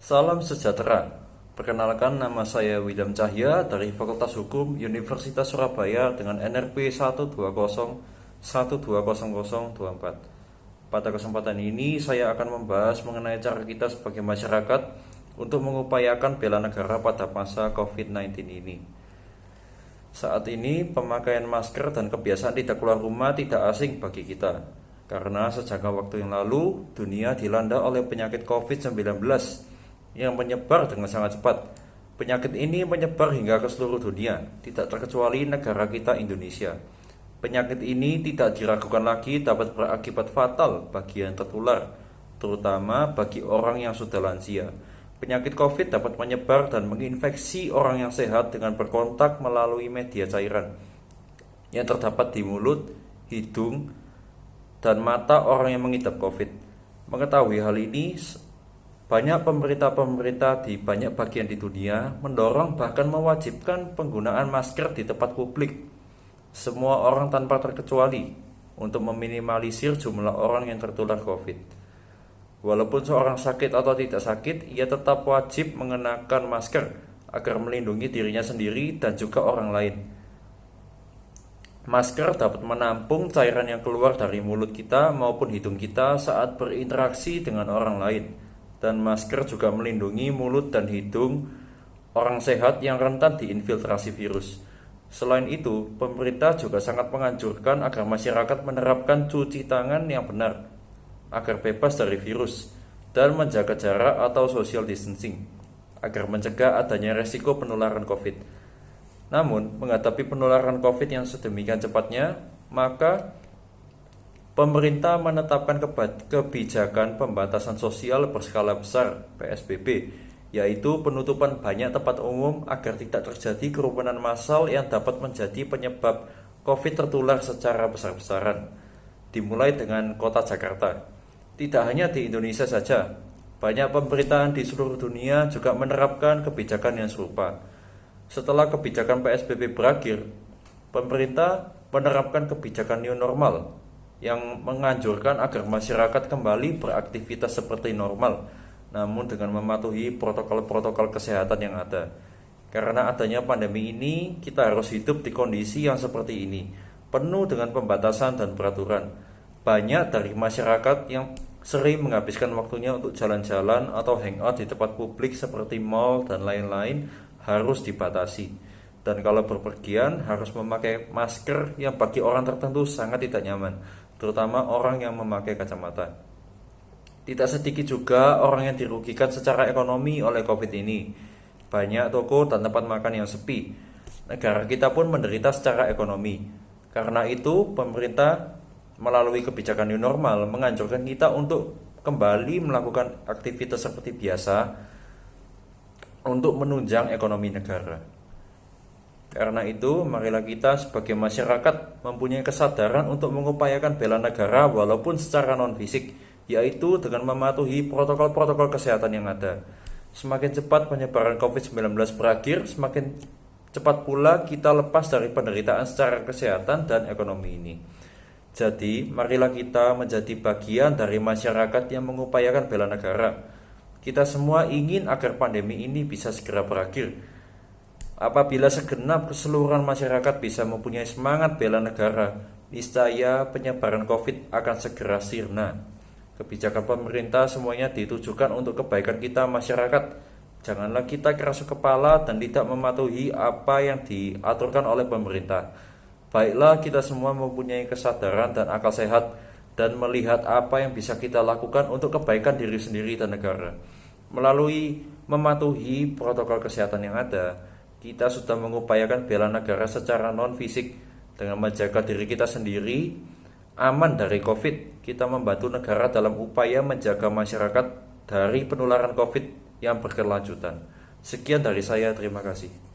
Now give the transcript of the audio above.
Salam sejahtera. Perkenalkan, nama saya William Cahya dari Fakultas Hukum Universitas Surabaya dengan NRP 120120024. Pada kesempatan ini saya akan membahas mengenai cara kita sebagai masyarakat untuk mengupayakan bela negara pada masa COVID-19 ini. Saat ini pemakaian masker dan kebiasaan tidak keluar rumah tidak asing bagi kita. Karena sejak waktu yang lalu dunia dilanda oleh penyakit COVID-19 yang menyebar dengan sangat cepat. Penyakit ini menyebar hingga ke seluruh dunia, tidak terkecuali negara kita Indonesia. Penyakit ini tidak diragukan lagi dapat berakibat fatal bagi yang tertular, terutama bagi orang yang sudah lansia. Penyakit COVID dapat menyebar dan menginfeksi orang yang sehat dengan berkontak melalui media cairan yang terdapat di mulut, hidung, dan mata orang yang mengidap COVID. Mengetahui hal ini, banyak pemerintah di banyak bagian di dunia mendorong bahkan mewajibkan penggunaan masker di tempat publik. Semua orang tanpa terkecuali untuk meminimalisir jumlah orang yang tertular COVID. Walaupun seorang sakit atau tidak sakit, ia tetap wajib mengenakan masker agar melindungi dirinya sendiri dan juga orang lain. Masker dapat menampung cairan yang keluar dari mulut kita maupun hidung kita saat berinteraksi dengan orang lain. Dan masker juga melindungi mulut dan hidung orang sehat yang rentan diinfiltrasi virus. Selain itu, pemerintah juga sangat menganjurkan agar masyarakat menerapkan cuci tangan yang benar agar bebas dari virus dan menjaga jarak atau social distancing agar mencegah adanya resiko penularan COVID. Namun, menghadapi penularan COVID yang sedemikian cepatnya, maka pemerintah menetapkan kebijakan pembatasan sosial berskala besar (PSBB), yaitu penutupan banyak tempat umum agar tidak terjadi kerumunan massal yang dapat menjadi penyebab COVID tertular secara besar-besaran. Dimulai dengan kota Jakarta. Tidak hanya di Indonesia saja, banyak pemerintahan di seluruh dunia juga menerapkan kebijakan yang serupa. Setelah kebijakan PSBB berakhir, pemerintah menerapkan kebijakan new normal yang menganjurkan agar masyarakat kembali beraktivitas seperti normal, namun dengan mematuhi protokol-protokol kesehatan yang ada. Karena adanya pandemi ini, kita harus hidup di kondisi yang seperti ini, penuh dengan pembatasan dan peraturan. Banyak dari masyarakat yang sering menghabiskan waktunya untuk jalan-jalan atau hangout di tempat publik seperti mall dan lain-lain harus dibatasi. Dan kalau berpergian harus memakai masker yang bagi orang tertentu sangat tidak nyaman, terutama orang yang memakai kacamata. Tidak sedikit juga orang yang dirugikan secara ekonomi oleh COVID ini. Banyak toko dan tempat makan yang sepi. Negara kita pun menderita secara ekonomi. Karena itu, pemerintah melalui kebijakan new normal menganjurkan kita untuk kembali melakukan aktivitas seperti biasa untuk menunjang ekonomi negara. Karena itu, marilah kita sebagai masyarakat mempunyai kesadaran untuk mengupayakan bela negara walaupun secara non-fisik, yaitu dengan mematuhi protokol-protokol kesehatan yang ada. Semakin cepat penyebaran COVID-19 berakhir, semakin cepat pula kita lepas dari penderitaan secara kesehatan dan ekonomi ini. Jadi, marilah kita menjadi bagian dari masyarakat yang mengupayakan bela negara. Kita semua ingin agar pandemi ini bisa segera berakhir. Apabila segenap keseluruhan masyarakat bisa mempunyai semangat bela negara, niscaya penyebaran COVID akan segera sirna. Kebijakan pemerintah semuanya ditujukan untuk kebaikan kita masyarakat. Janganlah kita keras kepala dan tidak mematuhi apa yang diaturkan oleh pemerintah. Baiklah kita semua mempunyai kesadaran dan akal sehat dan melihat apa yang bisa kita lakukan untuk kebaikan diri sendiri dan negara. Melalui mematuhi protokol kesehatan yang ada, kita sudah mengupayakan bela negara secara non-fisik. Dengan menjaga diri kita sendiri aman dari COVID, kita membantu negara dalam upaya menjaga masyarakat dari penularan COVID yang berkelanjutan. Sekian dari saya, terima kasih.